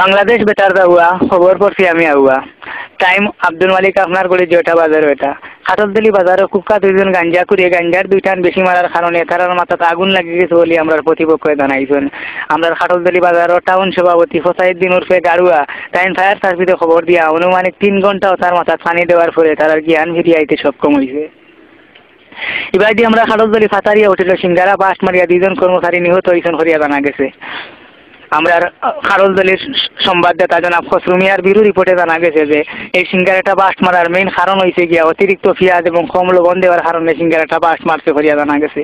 Bangladesh better দা হুয়া খবর পড়ছি আমি আগুয়া টাইম আব্দুল মালিক আপনার করে জয়টা বাজার এটা খাটলদলি বাজারে কুকা দুইজন গাঞ্জা করিয়ে গাঞ্জার দুইটান বেশি মারার কারণে তারার মাথাতে আগুন লাগিয়ে গেছে বলে আমরা প্রতিপক্ষ জানাইছেন। আমরা খাটলদলি বাজারের টাউন সভাপতি ফসাইদ্দিন উর্ফে গাড়ুয়া টাইম ফায়ার সার্ভিসে খবর দিয়া অনুমানিক 3 ঘন্টাও তার মাথা পানি দেওয়ার পরে তার জ্ঞান ফিরিয়ে আইতে সক্ষম হয়েছে। এবার দিয়ে আমরা খাটলদলি ফাতারিয়া উঠিল সিঙ্গারা বাস মারিয়া 2 জন কর্মচারী নিহত হয়েছেন করিয়া জানা গেছে। আমরা খাটলদলির সংবাদদাতা জনাব খসরু মিয়ার ব্যুরো রিপোর্টে জানা গেছে যে এই সিঙ্গারাটা বাস্ট মারার মেইন কারণ হয়েছে গিয়া অতিরিক্ত পেঁয়াজ এবং কম লবণ দেওয়ার কারণে সিঙ্গারাটা বাস্ট মারছে করিয়া জানা গেছে।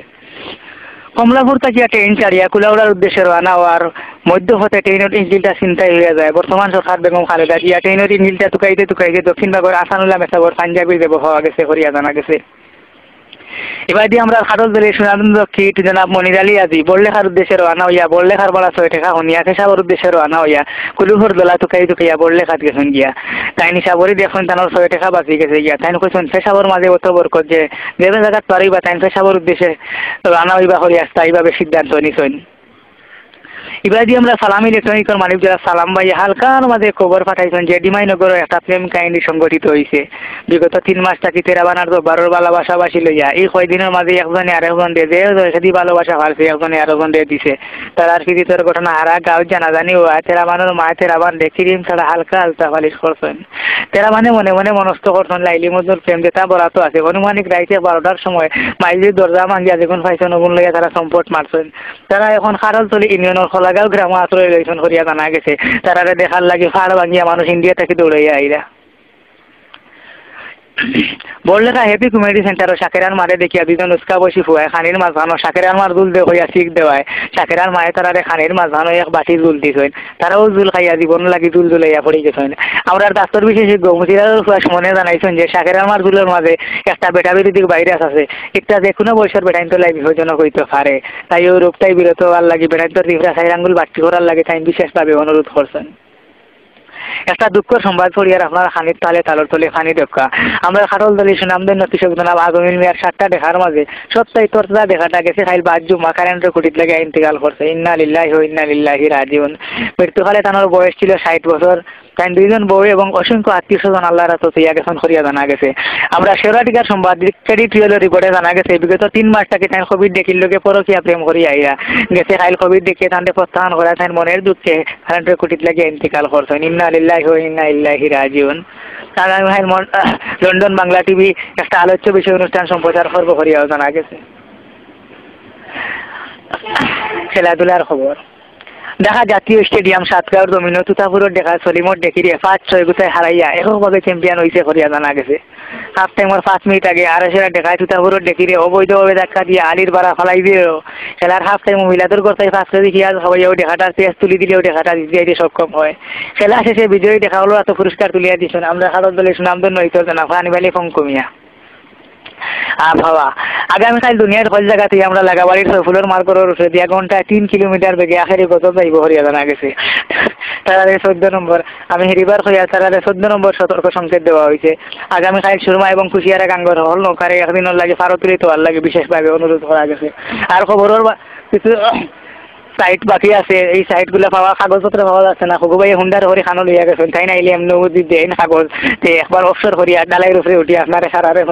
কমলাপুর থেকে ট্রেন ছাড়িয়া কুলাউড়ার উদ্দেশ্যে রওনা হওয়ার মধ্য হতে ট্রেনের ইঞ্জিনটা ছিনতাই হয়ে যায়। বর্তমান সরকার বেগম খালেদা জিয়া ট্রেনের ইঞ্জিনটা টুকাইতে দক্ষিণ ভাগের আসানুল্লাহ মেসাবর পাঞ্জাবির দেব হওয়া গেছে করিয়া জানা গেছে। এবার দিয়ে আমরা খাটলদলির সুনামধন্য কিট জনাব মনির আলী আজি বড়লেখার উদ্দেশ্যে রওনা হইয়া বড়লেখার বলা 6 টাকা হনিয়া পেশাবর উদ্দেশ্যে রওনা হইয়া কুলুহর দলা টুকাইয়া বড়লেখাত গেছেন গিয়া তাই নিশাবরি দেখুন তানোর 6 টাকা বাঁচি গেছে গিয়া তাই কইছেন পেশাবর মাঝে অত বরকত যে জায়গাত পারিবা তাই পেশাবর উদ্দেশ্যে রওনা হইবা করিয়া স্থায়ীভাবে সিদ্ধান্ত নিছেন। এবার দিয়ে আমরা সালাম ইলেকট্রনিকের মালিক যারা সালাম ভাই হালকার মাঝে খবর পাঠাইছেন যে ডিমাইনগরের একটা প্রেম কাহিনী সংগঠিত হয়েছে। বিগত 3 মাস থাকি তেরাবানার তো 12 ভালোবাসাবাসী লইয়া এই কয়দিনের মাঝে একজনে আরেকজন দিয়ে যে সেদি ভালোবাসা পারছে একজনে আরেকজন দিয়ে দিছে তার আর ফিরিতর ঘটনা হারা গাঁও জানা জানি ও তেরাবানের মা তেরাবান দেখিরিম ছাড়া হালকা হালকা ফালিশ করছেন। তেরাবানে মনে মনে মনস্থ করছেন লাইলি মজুর প্রেম যেটা বরাতো আছে অনুমানিক রাইতে 12টার সময় মাইজির দরজা ভাঙ্গিয়া যখন পাইছেন ওগুন লইয়া তারা সম্পট মারছেন। তারা এখন খাটলতলি ইউনিয়নের খোলাগাঁও গ্রাম আশ্রয় লইছেন করিয়া জানা গেছে। তারা দেখার লাগে ফাড় ভাঙ্গিয়া মানুষ ইন্ডিয়া থেকে দৌড়াইয়া আইরা বড়লেখা হ্যাপি কমিউনিটি সেন্টার শাকেরার মারে দেখিয়া 2 জন উস্কা বসি ফুয়ায় খানির মাছ ভানো শাকেরার মার দুল হইয়া শিখ দেওয়ায় শাকেরার মায়ে তারা খানির মাছ ভানো এক বাটি জুল দিছেন। তারাও জুল খাইয়া জীবন লাগি জুলাইয়া পড়ে গেছেন। আমরা ডাক্তার বিশেষজ্ঞ মুজিরার মনে জানাইছেন যে শাকেরার মার জুলের মাঝে একটা বেটা বিরোধী ভাইরাস আছে এটা যে কোনো বয়সের বেটাইন তো লাই বিপজ্জনক হইতে পারে তাই ওই রোগটাই বিরত হওয়ার লাগে বেটাইন তো তীব্র 4 আঙ্গুল বাড়তি করার লাগে তাই বিশেষভাবে অনুরোধ করছেন। একটা দুঃখের সংবাদ পড়িয়ার আপনার খানির তালে তালর তলে খানি দেখা আমরা খাটলদলি সুনামধন্য কৃষক জনাব আগমিল মিয়ার 7টা দেখার মাঝে সবটাই তরতা দেখাটা গেছে খাইল বাজু মা কারেন্টের কুটির লাগে ইন্তেকাল করছে। ইন্না লিল্লাহি ওয়া ইন্না ইলাইহি রাজিউন। মৃত্যুকালে তানোর বয়স ছিল 60 বছর। তাই 2 জন বউ এবং অসংখ্য আত্মীয় স্বজন আল্লাহর রাতে ইয়া গেছেন করিয়া জানা গেছে। আমরা শেরাটিকার সংবাদ ক্রেডিটিয়াল রিপোর্টে জানা গেছে বিগত 3 মাস থেকে তাই কোভিড দেখিল লোকে পরকিয়া প্রেম করিয়া আইরা গেছে খাইল কোভিড দেখে তান্ডে প্রত্যাহার করা তাই মনের দুঃখে কারেন্টের কুটির লাগে ইন্তেকাল করছেন। ইন্না লিল্লাহি ওয়া ইন্না ইলাইহি রাজিউন। আগামী ভাই লন্ডন বাংলা টিভি একটা আলোচ্য বিষয় অনুষ্ঠান সম্প্রচার করব করিয়াও জানা গেছে। খেলাধুলার খবর ঢাকা জাতীয় স্টেডিয়াম সাতগাঁওর জমিন তুতাপুরের দেখা সলিমর দেখি রে 5-6 গুতায় হারাইয়া এককভাবে চ্যাম্পিয়ন হয়েছে করিয়া জানা গেছে। হাফ টাইমের 5 মিনিট আগে আর সেরা দেখায় তুতাপুরের দেখি রে অবৈধভাবে ধাক্কা দিয়ে আলির বাড়া ফালাই দিয়ে খেলার হাফ টাইম মহিলাদের কথায় 5 কেজি পেঁয়াজ খাওয়াইয়াও দেখাটার পেঁয়াজ তুলি দিলেও দেখাটা দিতে সক্ষম হয়। খেলা শেষে বিজয়ী দেখা হলো এত পুরস্কার তুলিয়া দিয়েছেন আমরা খালদ দলের সুনামধন্য হইতে জানা ফানিবালি ফঙ্কমিয়া আবহাওয়া আগামীকাল দুনিয়ার সকল জায়গাতেই আমরা লাগাবাড়ির ফুলের মার্করের উঠে দিয়া ঘন্টায় 3 কিলোমিটার বেগে আখেরি কত যাইব হরিয়া জানা গেছে। তারারে 14 নম্বর আমি হেরিবার হইয়া তারারে 14 নম্বর সতর্ক সংকেত দেওয়া হয়েছে। আগামীকাল সুরমা এবং কুশিয়ারা গাঙ্গর হল নৌকারে একদিনের লাগে ফারতুলি তোয়ার লাগে বিশেষভাবে অনুরোধ করা গেছে। আর খবরের কিছু সাইট বাকি আছে, এই সাইটগুলো পাওয়া কাগজপত্র পাওয়া যাচ্ছে না। হবু ভাই হুন্ডার হরি খানো লইয়া গেছেন, তাই না এলে এমনি দেন কাগজ একবার অবসর করিয়া ডালাইয়ের উপরে উঠি আপনারে সারারে